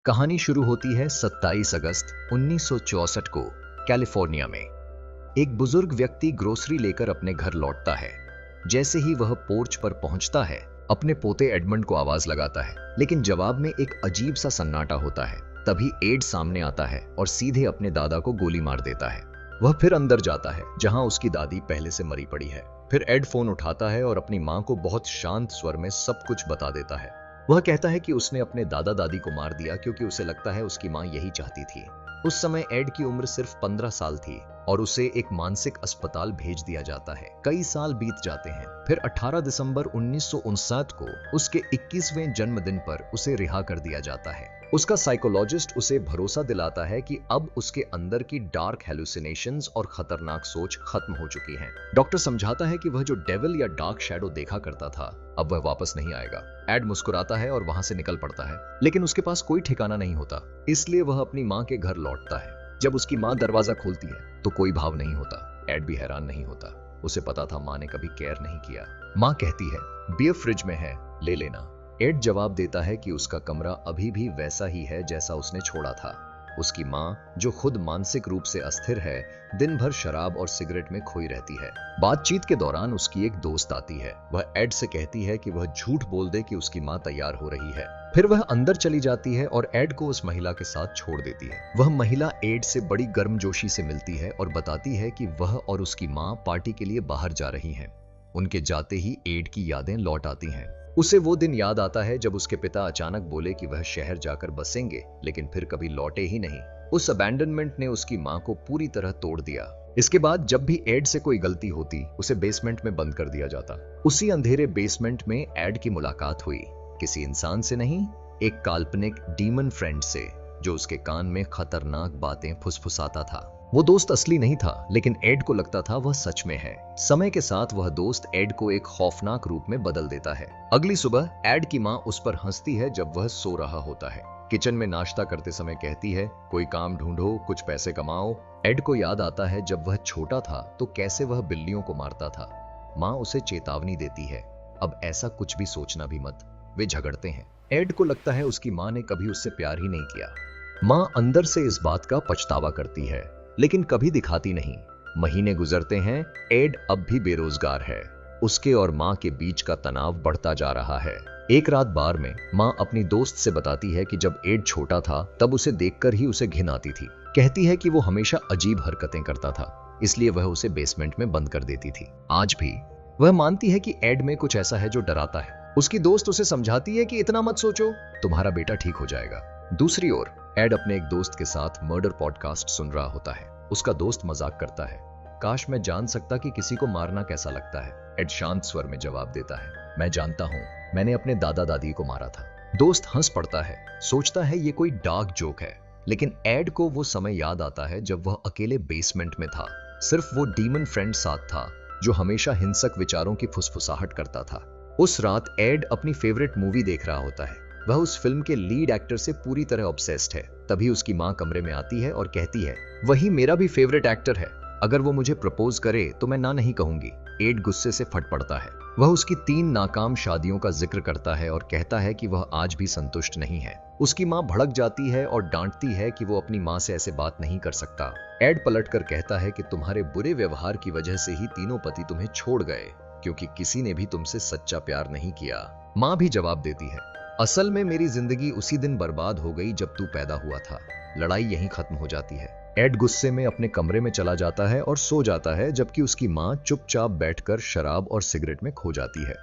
कहानी शुरू होती है 27 अगस्त 1964 को कैलिफोर्निया में। एक बुजुर्ग व्यक्ति ग्रोसरी लेकर अपने घर लौटता है। जैसे ही वह पोर्च पर पहुंचता है, अपने पोते एडमंड को आवाज लगाता है, लेकिन जवाब में एक अजीब सा सन्नाटा होता है। तभी एड सामने आता है और सीधे अपने दादा को गोली मार देता है। वह फिर अंदर जाता है जहां उसकी दादी पहले से मरी पड़ी है। फिर एड फोन उठाता है और अपनी मां को बहुत शांत स्वर में सब कुछ बता देता है। वह कहता है कि उसने अपने दादा दादी को मार दिया क्योंकि उसे लगता है उसकी मां यही चाहती थी। उस समय एड की उम्र सिर्फ 15 साल थी और उसे एक मानसिक अस्पताल भेज दिया जाता है। कई साल बीत जाते हैं। फिर 18 दिसंबर 1959 को उसके 21वें जन्मदिन पर उसे रिहा कर दिया जाता है। उसका साइकोलॉजिस्ट उसे भरोसा दिलाता है कि अब उसके अंदर की डार्क हेलुसिनेशंस और खतरनाक सोच खत्म हो चुकी है। डॉक्टर समझाता है कि वह जो डेविल या डार्क शैडो देखा करता था, अब वह वापस नहीं आएगा। एड मुस्कुराता है और वहां से निकल पड़ता है, लेकिन उसके पास कोई ठिकाना नहीं होता, इसलिए वह अपनी मां के घर लौटता है। जब उसकी मां दरवाजा खोलती है तो कोई भाव नहीं होता। एड भी हैरान नहीं होता। उसे पता था मां ने कभी केयर नहीं किया। मां कहती है, बियर फ्रिज में है, ले लेना। एड जवाब देता है कि उसका कमरा अभी भी वैसा ही है जैसा उसने छोड़ा था। उसकी मां, जो खुद मानसिक रूप से अस्थिर है, दिन भर शराब और सिगरेट में खोई रहती है। बातचीत के दौरान उसकी एक दोस्त आती है। वह एड से कहती है कि वह झूठ बोल दे कि उसकी मां तैयार हो रही है। फिर वह अंदर चली जाती है और एड को उस महिला के साथ छोड़ देती है। वह महिला एड से बड़ी गर्मजोशी से मिलती है और बताती है कि वह और उसकी मां पार्टी के लिए बाहर जा रही हैं। उनके जाते ही एड की यादें लौट आती हैं। उसे वो दिन याद आता है जब उसके पिता अचानक बोले कि वह शहर जाकर बसेंगे, लेकिन फिर कभी लौटे ही नहीं। उस अबैंडनमेंट ने उसकी मां को पूरी तरह तोड़ दिया। इसके बाद जब भी एड से कोई गलती होती, उसे बेसमेंट में बंद कर दिया जाता। उसी अंधेरे बेसमेंट में एड की मुलाकात हुई, किसी इंसान से नहीं, एक काल्पनिक डीमन फ्रेंड से, जो उसके कान में खतरनाक बातें फुसफुसाता था। वो दोस्त असली नहीं था, लेकिन एड को लगता था वह सच में है। समय के साथ वह दोस्त एड को एक खौफनाक रूप में बदल देता है। अगली सुबह एड की मां उस पर हंसती है जब वह सो रहा होता है। किचन में नाश्ता करते समय कहती है, कोई काम ढूंढो, कुछ पैसे कमाओ। एड को याद आता है जब वह छोटा था तो कैसे वह बिल्लियों को मारता था। मां उसे चेतावनी देती है, अब ऐसा कुछ भी सोचना भी मत। वे झगड़ते हैं। एड को लगता है उसकी मां ने कभी उससे प्यार ही नहीं किया। मां अंदर से इस बात का पछतावा करती है, लेकिन कभी दिखाती नहीं। महीने गुजरते हैं, एड अब भी बेरोजगार है। उसके और मां के बीच का तनाव बढ़ता जा रहा है। एक रात बार में मां अपनी दोस्त से बताती है कि जब एड छोटा था तब उसे देखकर ही उसे घिन आती थी। कहती है कि वो हमेशा अजीब हरकतें करता था, इसलिए वह उसे बेसमेंट में बंद कर देती थी। आज भी वह मानती है कि एड में कुछ ऐसा है जो डराता है। उसकी दोस्त उसे समझाती है कि इतना मत सोचो, तुम्हारा बेटा ठीक हो जाएगा। दूसरी ओर एड अपने एक दोस्त के साथ मर्डर पॉडकास्ट सुन रहा होता है। उसका दोस्त मजाक करता है, काश मैं जान सकता कि किसी को मारना कैसा लगता है। एड शांत स्वर में जवाब देता है, मैं जानता हूं, मैंने अपने दादा दादी को मारा था। दोस्त हंस पड़ता है, सोचता है ये कोई डार्क जोक है, लेकिन एड को वो समय याद आता है जब वह अकेले बेसमेंट में था। सिर्फ वो डीमन फ्रेंड साथ था जो हमेशा हिंसक विचारों की फुसफुसाहट करता था। उस रात एड अपनी फेवरेट मूवी देख रहा होता है। वह उस फिल्म के लीड एक्टर से पूरी तरह ऑब्सेस्ड है। तभी उसकी मां कमरे में आती है और कहती है, वही मेरा भी फेवरेट एक्टर है, अगर वो मुझे प्रपोज करे तो मैं ना नहीं कहूंगी। एड गुस्से से फट पड़ता है। वह उसकी 3 नाकाम शादियों का जिक्र करता है और कहता है कि वह आज भी संतुष्ट नहीं है। उसकी मां भड़क जाती है और डांटती है कि वो अपनी मां से ऐसे बात नहीं कर सकता। एड पलटकर कहता है कि तुम्हारे बुरे व्यवहार की वजह से ही तीनों पति तुम्हें छोड़ गए, क्योंकि किसी ने भी तुमसे सच्चा प्यार नहीं किया। मां भी जवाब देती है, असल में मेरी जिंदगी उसी दिन बर्बाद हो गई जब तू पैदा हुआ था। लड़ाई यहीं खत्म हो जाती है। एड गुस्से में अपने कमरे में चला जाता है और सो जाता है, जबकि उसकी मां चुपचाप बैठकर शराब और सिगरेट में खो जाती है।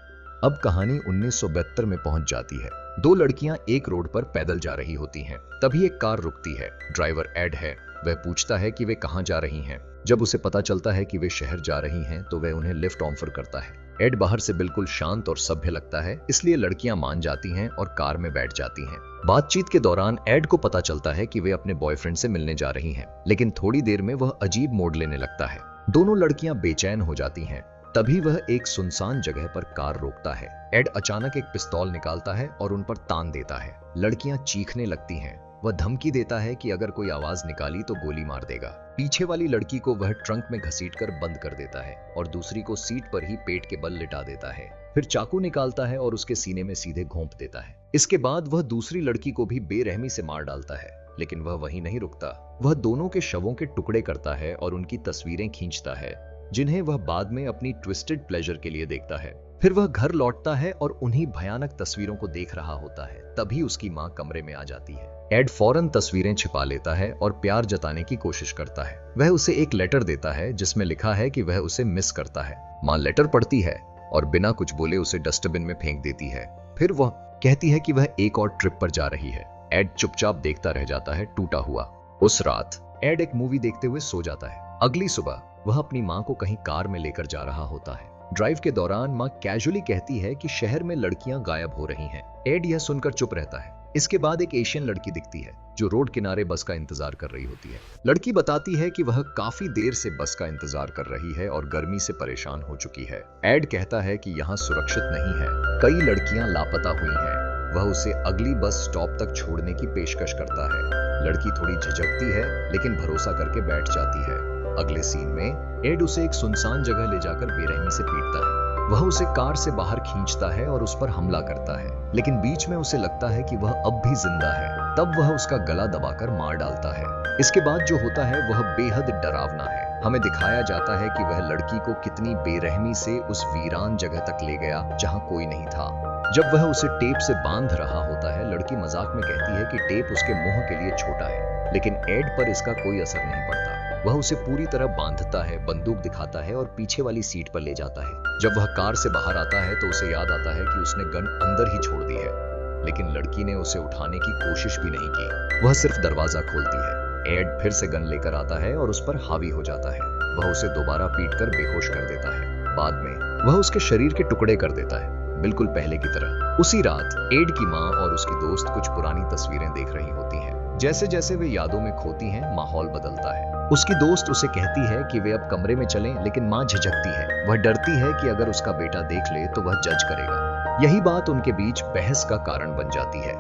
अब कहानी 1972 में पहुंच जाती है। 2 लड़कियां एक रोड पर पैदल जा रही होती हैं। तभी एक कार रुकती है। ड्राइवर एड है। वह पूछता है कि वे कहां जा रही हैं। जब उसे पता चलता है कि वे शहर जा रही हैं तो वह उन्हें लिफ्ट ऑफर करता है। एड बाहर से बिल्कुल शांत और सभ्य लगता है, इसलिए लड़कियां मान जाती हैं और कार में बैठ जाती हैं। बातचीत के दौरान एड को पता चलता है कि वे अपने बॉयफ्रेंड से मिलने जा रही हैं, लेकिन थोड़ी देर में वह अजीब मोड़ लेने लगता है। दोनों लड़कियां बेचैन हो जाती हैं। तभी वह एक सुनसान जगह पर कार रोकता है। एड अचानक एक पिस्तौल निकालता है और उन पर तान देता है। लड़कियां चीखने लगती हैं। वह धमकी देता है कि अगर कोई आवाज निकाली तो गोली मार देगा। पीछे वाली लड़की को वह ट्रंक में घसीटकर बंद कर देता है और दूसरी को सीट पर ही पेट के बल लिटा देता है। फिर चाकू निकालता है और उसके सीने में सीधे घोंप देता है। इसके बाद वह दूसरी लड़की को भी बेरहमी से मार डालता है, लेकिन वह वहीं नहीं रुकता। वह दोनों के शवों के टुकड़े करता है और उनकी तस्वीरें खींचता है, जिन्हें वह बाद में अपनी ट्विस्टेड प्लेजर के लिए देखता है। फिर वह घर लौटता है और उन्हीं भयानक तस्वीरों को देख रहा होता है। तभी उसकी मां कमरे में आ जाती है। एड फौरन तस्वीरें छिपा लेता है और प्यार जताने की कोशिश करता है। वह उसे एक लेटर देता है जिसमें लिखा है कि वह उसे मिस करता है। मां लेटर पढ़ती है और बिना कुछ बोले उसे डस्टबिन में फेंक देती है। फिर वह कहती है कि वह एक और ट्रिप पर जा रही है। एड चुपचाप देखता रह जाता है, टूटा हुआ। उस रात एड एक मूवी देखते हुए सो जाता है। अगली सुबह वह अपनी मां को कहीं कार में लेकर जा रहा होता है। ड्राइव के दौरान मां कैजुअली कहती है कि शहर में लड़कियां गायब हो रही हैं। एड यह सुनकर चुप रहता है। इसके बाद एक एशियन लड़की दिखती है जो रोड किनारे बस का इंतजार कर रही होती है। लड़की बताती है कि वह काफी देर से बस का इंतजार कर रही है और गर्मी से परेशान हो चुकी है। एड कहता है कि यहाँ सुरक्षित नहीं है, कई लड़कियां लापता हुई हैं। वह उसे अगली बस स्टॉप तक छोड़ने की पेशकश करता है। लड़की थोड़ी झिझकती है लेकिन भरोसा करके बैठ जाती है। अगले सीन में एड उसे एक सुनसान जगह ले जाकर बेरहमी से पीटता है। वह उसे कार से बाहर खींचता है और उस पर हमला करता है, लेकिन बीच में उसे लगता है कि वह अब भी जिंदा है। तब वह उसका गला दबाकर मार डालता है। इसके बाद जो होता है वह बेहद डरावना है। हमें दिखाया जाता है कि वह लड़की को कितनी बेरहमी से उस वीरान जगह तक ले गया जहां कोई नहीं था। जब वह उसे टेप से बांध रहा होता है, लड़की मजाक में कहती है कि टेप उसके मुंह के लिए छोटा है, लेकिन एड पर इसका कोई असर नहीं पड़ता। वह उसे पूरी तरह बांधता है, बंदूक दिखाता है और पीछे वाली सीट पर ले जाता है। जब वह कार से बाहर आता है तो उसे याद आता है कि उसने गन अंदर ही छोड़ दी है, लेकिन लड़की ने उसे उठाने की कोशिश भी नहीं की। वह सिर्फ दरवाजा खोलती है। एड फिर से गन लेकर आता है और उस पर हावी हो जाता है। वह उसे दोबारा पीटकर बेहोश कर देता है। बाद में वह उसके शरीर के टुकड़े कर देता है, बिल्कुल पहले की तरह। उसी रात एड की माँ और उसकी दोस्त कुछ पुरानी तस्वीरें देख रही होती हैं। जैसे जैसे वे यादों में खोती हैं, माहौल बदलता है। उसकी दोस्त उसे कहती है कि वे अब कमरे में चलें, लेकिन माँ झिझकती है। वह डरती है कि अगर उसका बेटा देख ले तो वह जज करेगा। यही बात उनके बीच बहस का कारण बन जाती है।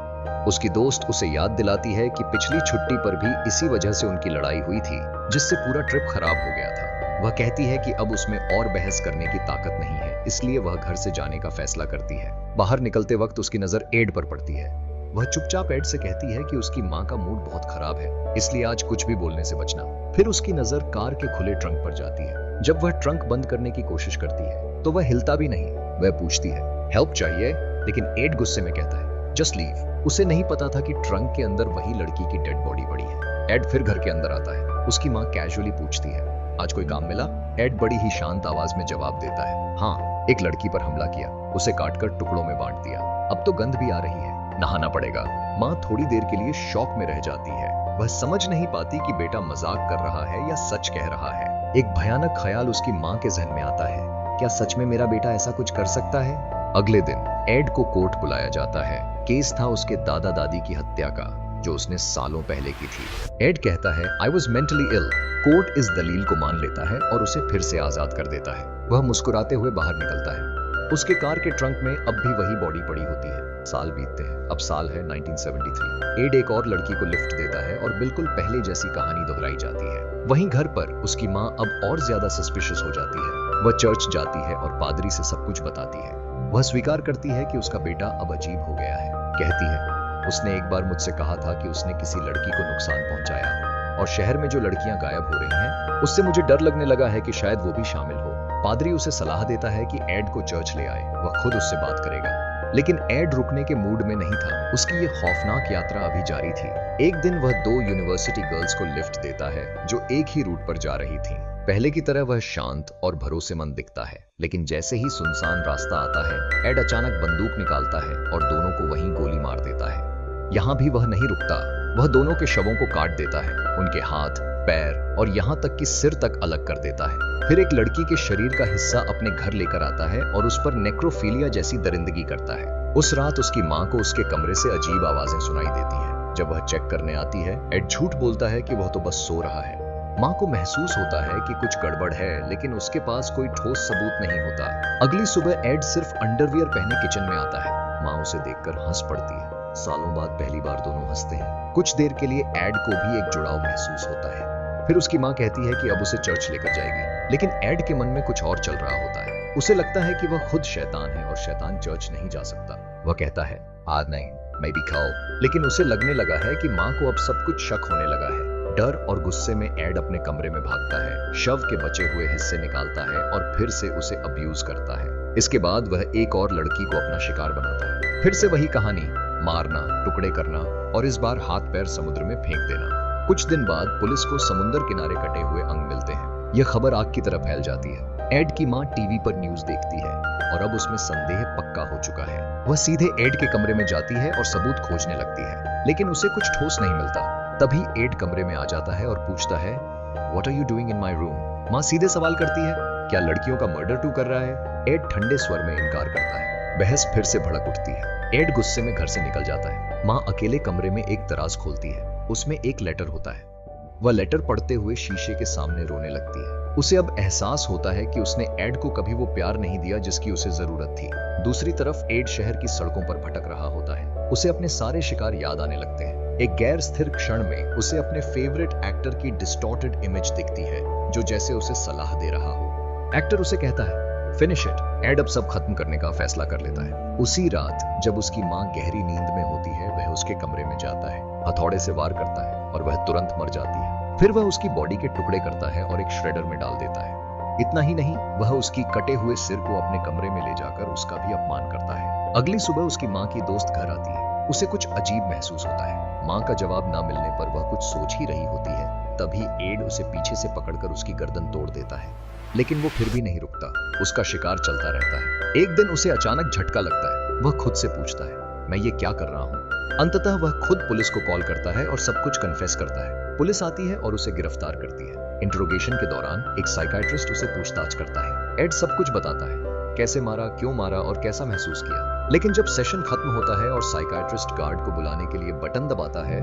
उसकी दोस्त उसे याद दिलाती है कि पिछली छुट्टी पर भी इसी वजह से उनकी लड़ाई हुई थी, जिससे पूरा ट्रिप खराब हो गया था। वह कहती है कि अब उसमें और बहस करने की ताकत नहीं है, इसलिए वह घर से जाने का फैसला करती है। बाहर निकलते वक्त उसकी नजर एड पर पड़ती है। वह चुपचाप एड से कहती है कि उसकी माँ का मूड बहुत खराब है, इसलिए आज कुछ भी बोलने से बचना। फिर उसकी नजर कार के खुले ट्रंक पर जाती है। जब वह ट्रंक बंद करने की कोशिश करती है तो वह हिलता भी नहीं। वह पूछती है, हेल्प चाहिए? लेकिन एड गुस्से में कहता है, जस्ट लीव। उसे नहीं पता था कि ट्रंक के अंदर वही लड़की की डेड बॉडी पड़ी है। एड फिर घर के अंदर आता है। उसकी माँ कैजुअली पूछती है, आज कोई काम मिला? एड बड़ी ही शांत आवाज में जवाब देता है, हाँ, एक लड़की पर हमला किया, उसे काटकर टुकड़ों में बांट दिया। अब तो गंध भी आ रही है, नहाना पड़ेगा। माँ थोड़ी देर के लिए शॉक में रह जाती है। वह समझ नहीं पाती कि बेटा मजाक कर रहा है या सच कह रहा है। एक भयानक ख्याल उसकी माँ के जहन में आता है, क्या सच में मेरा बेटा ऐसा कुछ कर सकता है? अगले दिन एड को कोर्ट बुलाया जाता है। केस था उसके दादा दादी की हत्या का, जो उसने सालों पहले की थी। एड कहता है, I was mentally ill. Court इस दलील को मान लेता है और उसे फिर से आजाद कर देता है। वह मुस्कुराते हुए बाहर निकलता है। उसके कार के ट्रंक में अब भी वही बॉडी पड़ी होती है। साल बीतते हैं। अब साल है 1973। एड एक और लड़की को लिफ्ट देता है और बिल्कुल पहले जैसी कहानी दोहराई जाती है। वहीं घर पर उसकी माँ अब और ज्यादा सस्पिशियस हो जाती है। वह चर्च जाती है और पादरी से सब कुछ बताती है। वह स्वीकार करती है कि उसका बेटा अब अजीब हो गया है। कहती है, उसने एक बार मुझसे कहा था कि उसने किसी लड़की को नुकसान पहुंचाया और शहर में जो लड़कियां गायब हो रही हैं, उससे मुझे डर लगने लगा है कि शायद वो भी शामिल हो। पादरी उसे सलाह देता है कि एड को चर्च ले आए, वह खुद उससे बात करेगा। लेकिन एड रुकने के मूड में नहीं था। उसकी ये खौफनाक यात्रा अभी जारी थी। एक दिन वह 2 यूनिवर्सिटी गर्ल्स को लिफ्ट देता है जो एक ही रूट पर जा रही थीं। पहले की तरह वह शांत और भरोसेमंद दिखता है, लेकिन जैसे ही सुनसान रास्ता आता है, एड अचानक बंदूक निकालता है और दोनों को वहीं गोली मार देता है। यहाँ भी वह नहीं रुकता। वह दोनों के शवों को काट देता है, उनके हाथ, पैर और यहाँ तक कि सिर तक अलग कर देता है। फिर एक लड़की के शरीर का हिस्सा अपने घर लेकर आता है और उस पर नेक्रोफिलिया जैसी दरिंदगी करता है। उस रात उसकी माँ को उसके कमरे से अजीब आवाजें सुनाई देती हैं। जब वह चेक करने आती है, एड झूठ बोलता है कि वह तो बस सो रहा है। माँ को महसूस होता है कि कुछ गड़बड़ है, लेकिन उसके पास कोई ठोस सबूत नहीं होता। अगली सुबह एड सिर्फ अंडरवियर पहने किचन में आता है। माँ उसे देखकर हंस पड़ती है। सालों बाद पहली बार दोनों हंसते हैं। कुछ देर के लिए एड को भी एक जुड़ाव महसूस होता है। फिर उसकी माँ कहती है कि अब उसे चर्च लेकर जाएगी, लेकिन एड के मन में कुछ और चल रहा होता है। उसे लगता है कि वह खुद शैतान है और शैतान चर्च नहीं जा सकता। वह कहता है, आज नहीं, मैं भी खाओ। लेकिन उसे लगने लगा है कि माँ को अब सब कुछ शक होने लगा है। डर और गुस्से में एड अपने कमरे में भागता है, शव के बचे हुए हिस्से निकालता है और फिर से उसे अब्यूज करता है। इसके बाद वह एक और लड़की को अपना शिकार बनाता है। फिर से वही कहानी, मारना, टुकड़े करना और इस बार हाथ पैर समुद्र में फेंक देना। कुछ दिन बाद पुलिस को समुद्र किनारे कटे हुए अंग मिलते हैं। यह खबर आग की तरह फैल जाती है। एड की माँ टीवी पर न्यूज देखती है और अब उसमें संदेह पक्का हो चुका है। वह सीधे एड के कमरे में जाती है और सबूत खोजने लगती है, लेकिन उसे कुछ ठोस नहीं मिलता। तभी एड कमरे में आ जाता है और पूछता है, What are you doing in my room? माँ सीधे सवाल करती है, क्या लड़कियों का मर्डर तू कर रहा है? एड ठंडे स्वर में इनकार करता है। बहस फिर से भड़क उठती है। एड गुस्से में घर से निकल जाता है। माँ अकेले कमरे में एक दराज खोलती है। उसमें एक लेटर होता है। वह लेटर पढ़ते हुए शीशे के सामने रोने लगती है। उसे अब एहसास होता है कि उसने एड को कभी वो प्यार नहीं दिया जिसकी उसे जरूरत थी। दूसरी तरफ एड शहर की सड़कों पर भटक रहा होता है। उसे अपने सारे शिकार याद आने लगते हैं। एक गैर स्थिर क्षण में उसे अपने फेवरेट एक्टर की डिस्टॉर्टेड इमेज दिखती है, जो जैसे उसे सलाह दे रहा हो। एक्टर उसे कहता है, फिनिश इट। एड अब सब खत्म करने का फैसला कर लेता है। उसी रात जब उसकी माँ गहरी नींद में होती है, वह उसके कमरे में जाता है, हथौड़े से वार करता है और वह तुरंत मर जाती है। फिर वह उसकी बॉडी के टुकड़े करता है और एक श्रेडर में डाल देता है। इतना ही नहीं, वह उसकी कटे हुए सिर को अपने कमरे में ले जाकर उसका भी अपमान करता है। अगली सुबह उसकी माँ की दोस्त घर आती है। उसे कुछ अजीब महसूस होता है। माँ का जवाब ना मिलने पर वह कुछ सोच ही रही होती है। तभी एड उसे पीछे से पकड़कर उसकी गर्दन तोड़ देता है, लेकिन वो फिर भी नहीं रुकता। उसका शिकार चलता रहता है। एक दिन उसे अचानक झटका लगता है। वह खुद से पूछता है, मैं ये क्या कर रहा हूँ? अंततः वह खुद पुलिस को कॉल करता है और सब कुछ कन्फेस करता है। पुलिस आती है और उसे गिरफ्तार करती है। इंटरोगेशन के दौरान एक साइकाइट्रिस्ट उसे पूछताछ करता है। एड सब कुछ बताता है, कैसे मारा, क्यों मारा और कैसा महसूस किया। लेकिन जब सेशन खत्म होता है और साइकाइट्रिस्ट गार्ड को बुलाने के लिए बटन दबाता है,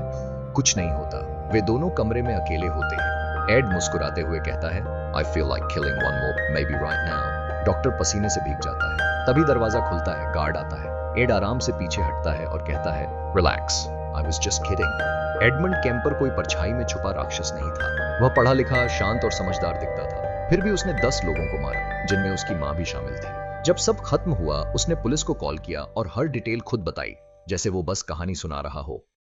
कुछ नहीं होता। वे दोनों कमरे में अकेले होते हैं। एड मुस्कुराते हुए कहता है, I feel like killing one more, maybe right now. Doctor पसीने से भीग जाता है। तभी दरवाजा खुलता है, गार्ड आता है। एड आराम से पीछे हटता है और कहता है, Relax, I was just kidding. Edmund camper कोई परछाई में छुपा राक्षस नहीं था। वह पढ़ा लिखा, शांत और समझदार दिखता था। फिर भी उसने 10 लोगों को मारा, जिनमें उसकी माँ भी शामिल थी। जब सब खत्म हुआ, उसने पुलिस को कॉल किया और हर डिटेल खुद बताई, जैसे वो बस कहानी सुना रहा हो।